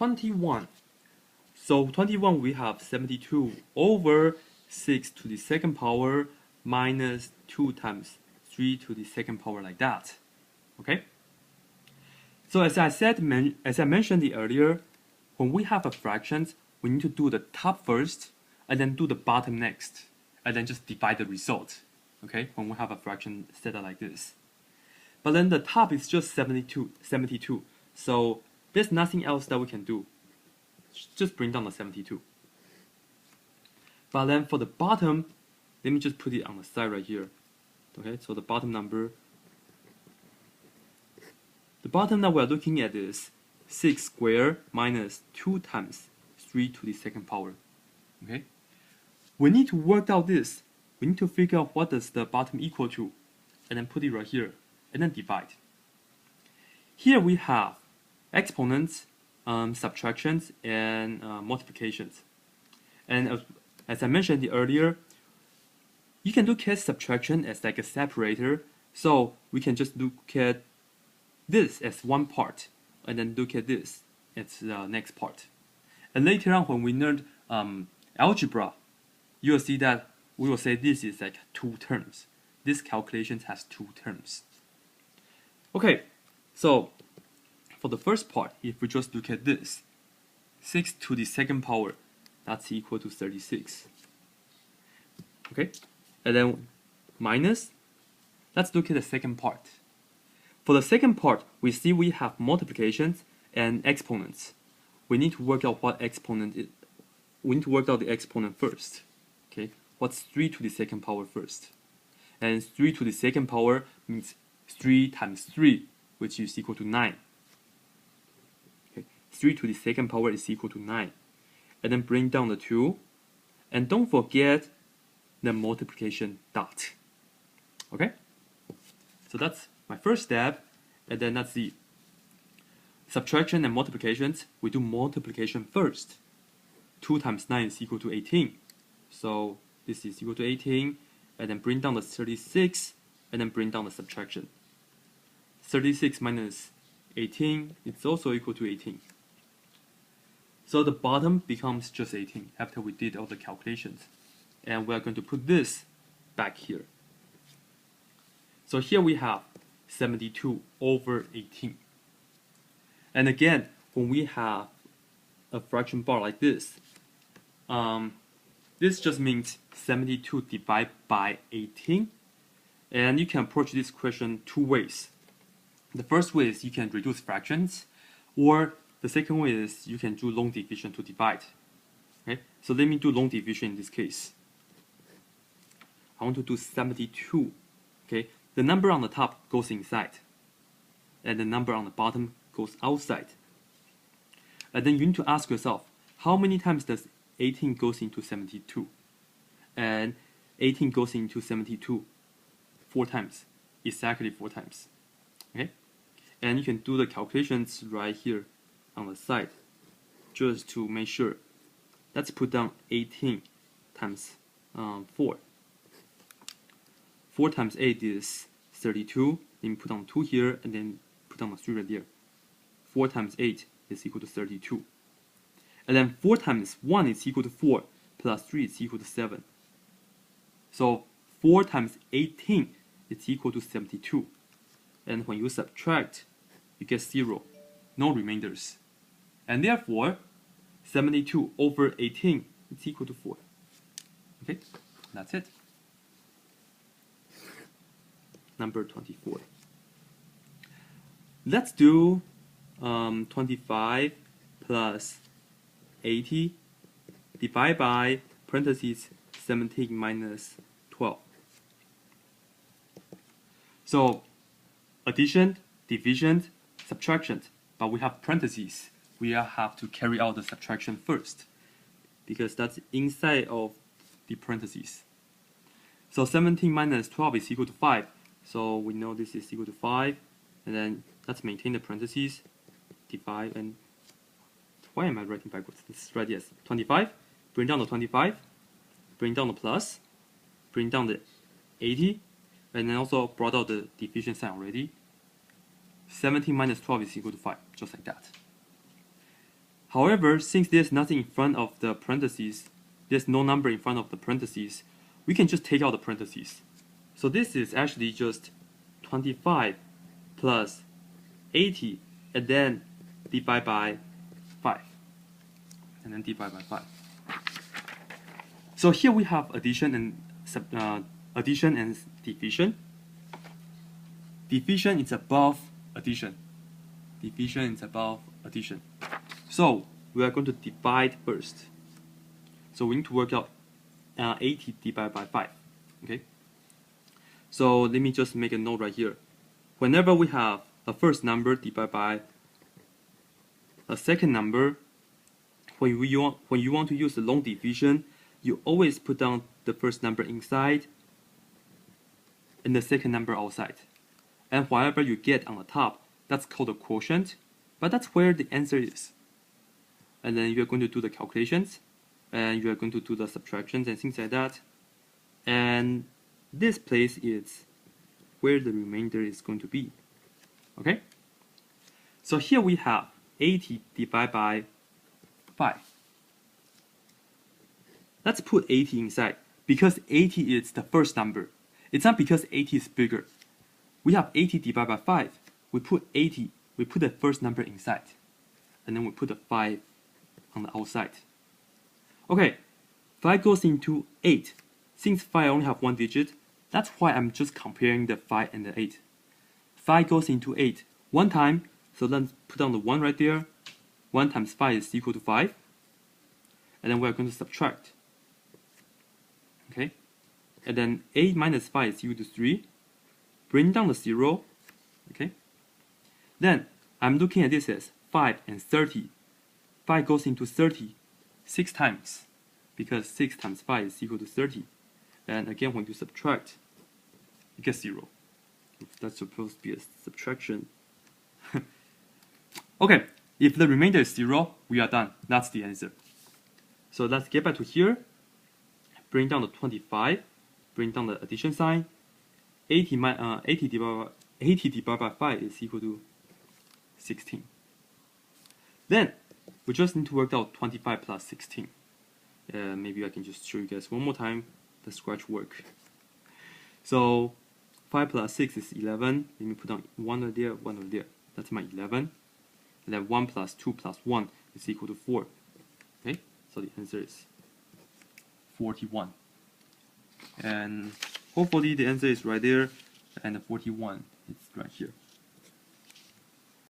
21. So 21 we have 72 over 6 to the second power minus 2 times 3 to the second power, like that. Okay? So as I mentioned earlier, when we have a fractions, we need to do the top first and then do the bottom next, and then just divide the result. Okay? When we have a fraction set up like this. But then the top is just 72. So there's nothing else that we can do. Just bring down the 72. But then for the bottom, let me just put it on the side right here. Okay, so the bottom number, the bottom that we're looking at is 6 squared minus 2 times 3 to the second power. Okay, we need to work out this. We need to figure out what does the bottom equal to, and then put it right here, and then divide. Here we have exponents, subtractions, and multiplications. And as I mentioned earlier, you can look at subtraction as like a separator. So we can just look at this as one part, and then look at this as the next part. And later on, when we learn algebra, you will see that we will say this is like two terms. This calculation has two terms. Okay, so for the first part, if we just look at this, 6 to the second power, that's equal to 36. Okay, and then minus, let's look at the second part. For the second part, we see we have multiplications and exponents. We need to work out what exponent is. We need to work out the exponent first. Okay, what's 3 to the second power first? And 3 to the second power means 3 times 3, which is equal to 9. 3 to the second power is equal to 9. And then bring down the 2. And don't forget the multiplication dot. Okay? So that's my first step. And then that's the subtraction and multiplications. We do multiplication first. 2 times 9 is equal to 18. So this is equal to 18. And then bring down the 36. And then bring down the subtraction. 36 minus 18 is also equal to 18. So the bottom becomes just 18 after we did all the calculations. And we are going to put this back here. So here we have 72 over 18. And again, when we have a fraction bar like this, this just means 72 divided by 18. And you can approach this question two ways. The first way is you can reduce fractions, or the second way is you can do long division to divide. Okay, so let me do long division in this case. I want to do 72. Okay, the number on the top goes inside, and the number on the bottom goes outside. And then you need to ask yourself, how many times does 18 goes into 72? And 18 goes into 72 4 times, exactly 4 times. Okay, and you can do the calculations right here on the side, just to make sure. Let's put down 18 times 4. 4 times 8 is 32. Then put down 2 here, and then put down a 3 right there. 4 times 8 is equal to 32. And then 4 times 1 is equal to 4, plus 3 is equal to 7. So 4 times 18 is equal to 72. And when you subtract, you get 0. No remainders. And therefore, 72 over 18 is equal to 4. Okay, that's it. Number 24. Let's do 25 plus 80 divided by parentheses 17 minus 12. So addition, division, subtraction, but we have parentheses. We have to carry out the subtraction first, because that's inside of the parentheses. So 17 minus 12 is equal to 5. So we know this is equal to 5. And then let's maintain the parentheses, divide, and why am I writing backwards? This is right, yes. 25, bring down the 25, bring down the plus, bring down the 80, and then also brought out the division sign already. 17 minus 12 is equal to 5, just like that. However, since there's nothing in front of the parentheses, there's no number in front of the parentheses, we can just take out the parentheses. So this is actually just 25 plus 80, and then divide by 5. And then divide by 5. So here we have addition and division. Division is above addition. Division is above addition. So we are going to divide first. So we need to work out 80 divided by 5. Okay. So let me just make a note right here. Whenever we have a first number divided by a second number, when you want to use the long division, you always put down the first number inside and the second number outside. And whatever you get on the top, that's called a quotient, but that's where the answer is. And then you're going to do the calculations, and you're going to do the subtractions and things like that. And this place is where the remainder is going to be. Okay? So here we have 80 divided by 5. Let's put 80 inside, because 80 is the first number. It's not because 80 is bigger. We have 80 divided by 5. We put 80, we put the first number inside. And then we put the 5 on the outside. Okay, 5 goes into 8. Since 5 only have one digit, that's why I'm just comparing the 5 and the 8. 5 goes into 8 one time, so let's put down the 1 right there. 1 times 5 is equal to 5. And then we're going to subtract. Okay, and then 8 minus 5 is equal to 3. Bring down the 0. Okay, then I'm looking at this as 5 and 30. 5 goes into 30 6 times, because 6 times 5 is equal to 30. And again, when you subtract, you get 0. That's supposed to be a subtraction. Okay, if the remainder is 0, we are done. That's the answer. So let's get back to here. Bring down the 25. Bring down the addition sign. 80 divided by 5 is equal to 16. Then we just need to work out 25 plus 16. Maybe I can just show you guys one more time the scratch work. So 5 plus 6 is 11. Let me put down 1 over there, 1 over there. That's my 11. And then 1 plus 2 plus 1 is equal to 4. Okay, so the answer is 41. And hopefully the answer is right there, and the 41 is right here.